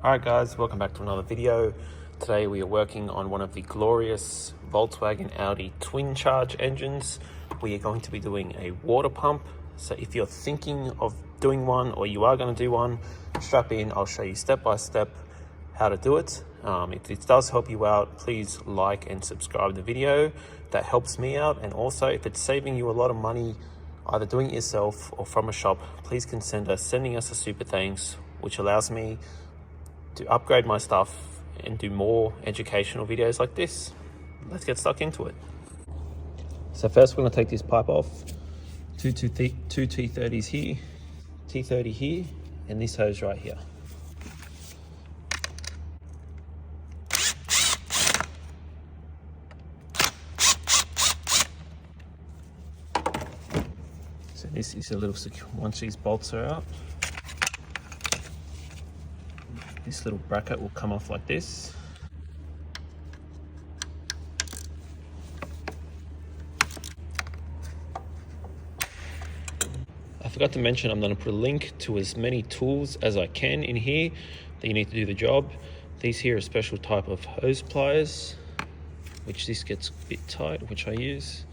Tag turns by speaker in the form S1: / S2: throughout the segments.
S1: Alright guys, welcome back to another video. Today we are working on one of the glorious Volkswagen Audi Twincharge engines. We are going to be doing a water pump. So if you're thinking of doing one or you are going to do one, strap in. I'll show you step by step how to do it. If it does help you out, please like and subscribe to the video. That helps me out, and also if it's saving you a lot of money either doing it yourself or from a shop, please consider sending us a super thanks, which allows me to upgrade my stuff and do more educational videos like this. Let's get stuck into it. So first we're going to take this pipe off. Two T30s here, T30 here, and this hose right here. So this is a little secure. Once these bolts are out, this little bracket will come off like this. I forgot to mention I'm going to put a link to as many tools as I can in here that you need to do the job. These here are a special type of hose pliers, which this gets a bit tight, which I use.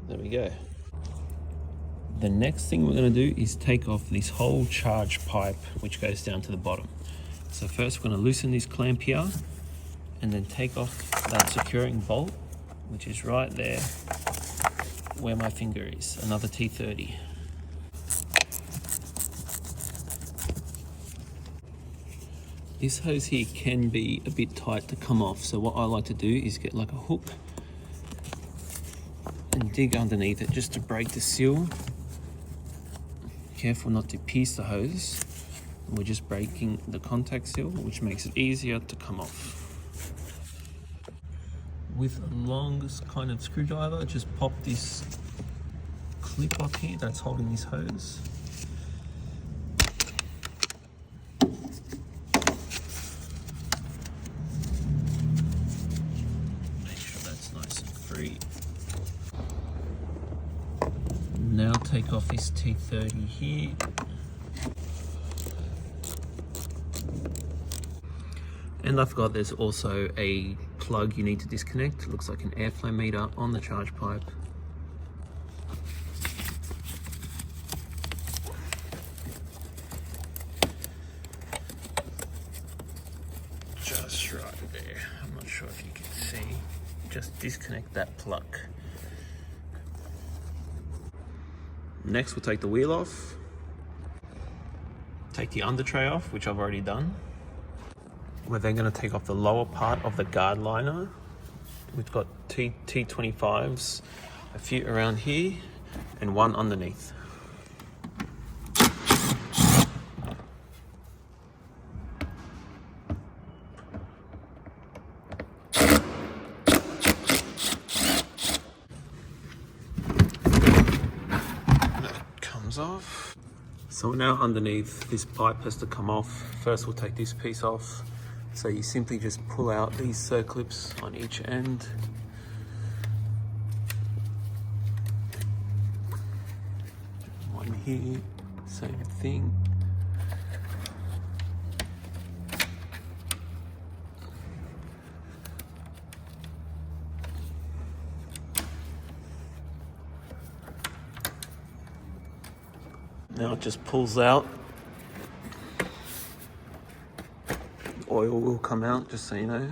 S1: There we go. The next thing we're going to do is take off this whole charge pipe, which goes down to the bottom. So first we're going to loosen this clamp here and then take off that securing bolt, which is right there where my finger is, another T30. This hose here can be a bit tight to come off, so what I like to do is get like a hook and dig underneath it just to break the seal. Careful not to pierce the hose. We're just breaking the contact seal, which makes it easier to come off. With a longest kind of screwdriver, just pop this clip off here that's holding this hose. Make sure that's nice and free. Now take off this T30 here. And I forgot there's also a plug you need to disconnect. It looks like an airflow meter on the charge pipe. Just right there. I'm not sure if you can see. Just disconnect that plug. Next, we'll take the wheel off, take the under tray off, which I've already done. We're then going to take off the lower part of the guard liner. We've got T25s, a few around here, and one underneath. Off. So now underneath, this pipe has to come off. First we'll take this piece off. So you simply just pull out these circlips on each end. One here, same thing. Now it just pulls out. Oil will come out, just so you know.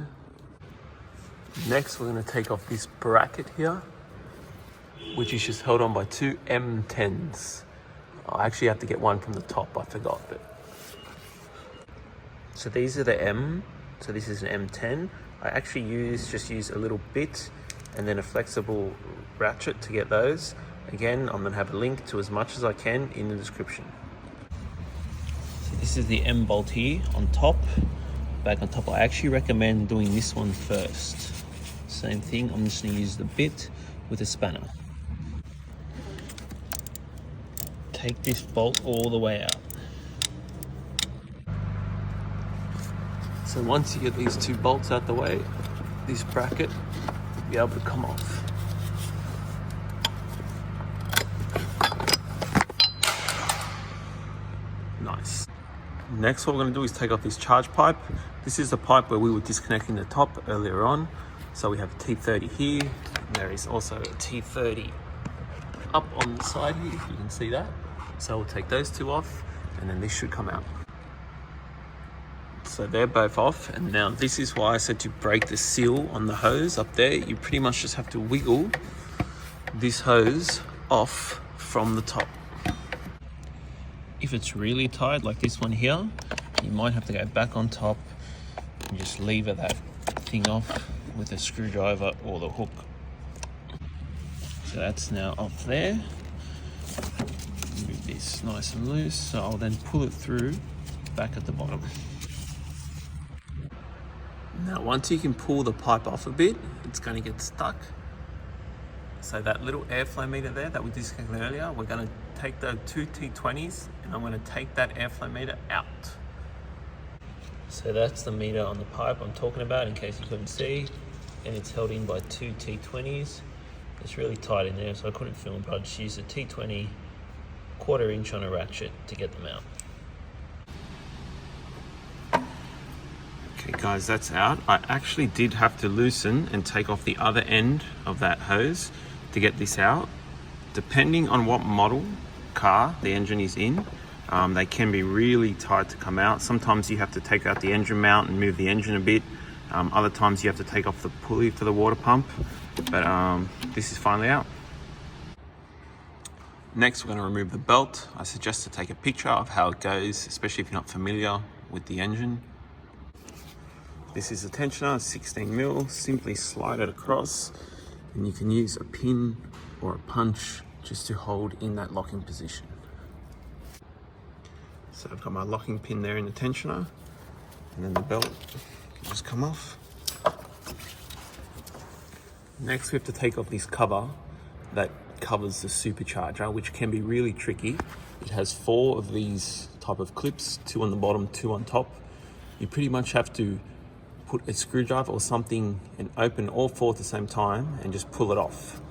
S1: Next, we're going to take off this bracket here, which is just held on by two M10s. I actually have to get one from the top, I forgot. But so these are the M, so this is an M10. I actually just use a little bit and then a flexible ratchet to get those. Again, I'm going to have a link to as much as I can in the description. So this is the M bolt here on top, back on top. I actually recommend doing this one first. Same thing, I'm just going to use the bit with a spanner. Take this bolt all the way out. So once you get these two bolts out the way, this bracket be able to come off. Nice. Next, what we're going to do is take off this charge pipe. This is the pipe where we were disconnecting the top earlier on. So we have a T30 here, and there is also a T30 up on the side here, if you can see that. So we'll take those two off, and then this should come out. So they're both off, and now this is why I said to break the seal on the hose up there. You pretty much just have to wiggle this hose off from the top. If it's really tight, like this one here, you might have to go back on top and just lever that thing off with a screwdriver or the hook. So that's now off there. Move this nice and loose, so I'll then pull it through back at the bottom. Now once you can pull the pipe off a bit, it's going to get stuck. So that little airflow meter there that we disconnected earlier, we're going to take the two T20s and I'm going to take that airflow meter out. So that's the meter on the pipe I'm talking about, in case you couldn't see, and it's held in by two T20s. It's really tight in there, so I couldn't film, but I just used a T20 1/4 inch on a ratchet to get them out. Okay guys, that's out. I actually did have to loosen and take off the other end of that hose to get this out. Depending on what model car the engine is in, they can be really tight to come out. Sometimes you have to take out the engine mount and move the engine a bit. Other times you have to take off the pulley for the water pump, but this is finally out. Next, we're going to remove the belt. I suggest to take a picture of how it goes, especially if you're not familiar with the engine. This is a tensioner, 16 mil. Simply slide it across, and you can use a pin or a punch just to hold in that locking position. So I've got my locking pin there in the tensioner, and then the belt can just come off. Next, we have to take off this cover that covers the supercharger, which can be really tricky. It has 4 of these type of clips, 2 on the bottom, 2 on top. You pretty much have to put a screwdriver or something and open all 4 at the same time and just pull it off.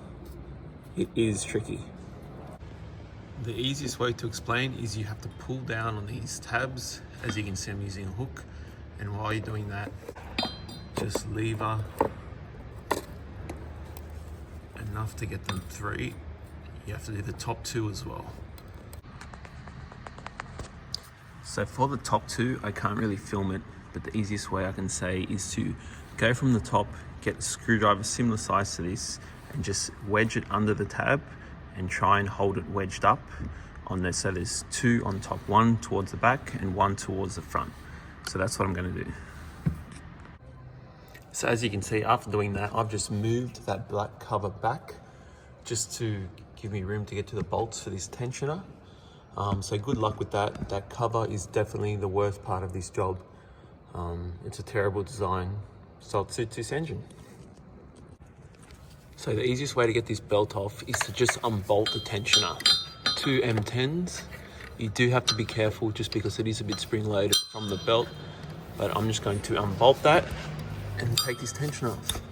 S1: It is tricky. The easiest way to explain is you have to pull down on these tabs. As you can see, I'm using a hook, and while you're doing that, just lever enough to get them 3. You have to do the top 2 as well. So for the top 2, I can't really film it, but the easiest way I can say is to go from the top, get a screwdriver similar size to this, and just wedge it under the tab and try and hold it wedged up on there. So there's 2 on top, 1 towards the back and 1 towards the front. So that's what I'm going to do. So as you can see, after doing that, I've just moved that black cover back just to give me room to get to the bolts for this tensioner. So good luck with that. That cover is definitely the worst part of this job. It's a terrible design, so it suits this engine. So the easiest way to get this belt off is to just unbolt the tensioner. 2 M10s. You do have to be careful just because it is a bit spring-loaded from the belt, but I'm just going to unbolt that and take this tensioner off.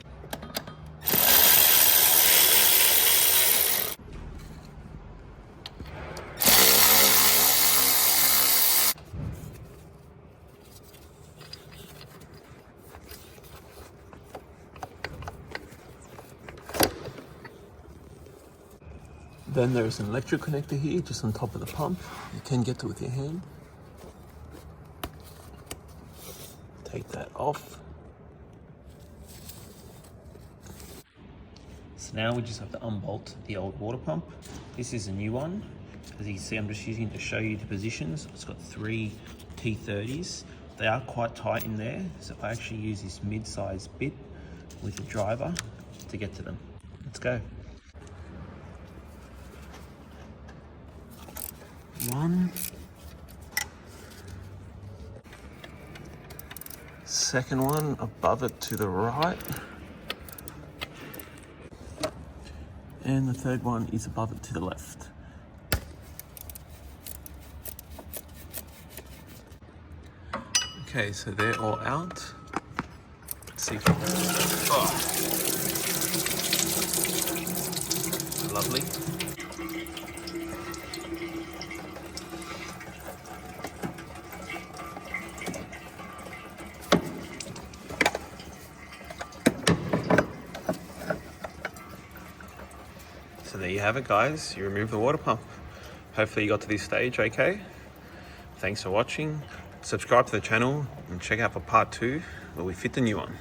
S1: Then there's an electric connector here, just on top of the pump. You can get to it with your hand. Take that off. So now we just have to unbolt the old water pump. This is a new one. As you can see, I'm just using it to show you the positions. It's got 3 T30s. They are quite tight in there, so I actually use this mid-sized bit with a driver to get to them. Let's go. 1. Second one above it to the right. And the third one is above it to the left. Okay, so they're all out. Let's see. Oh, lovely. So there you have it, guys. You remove the water pump. Hopefully you got to this stage okay. Thanks for watching. Subscribe to the channel and check out for part 2 where we fit the new one.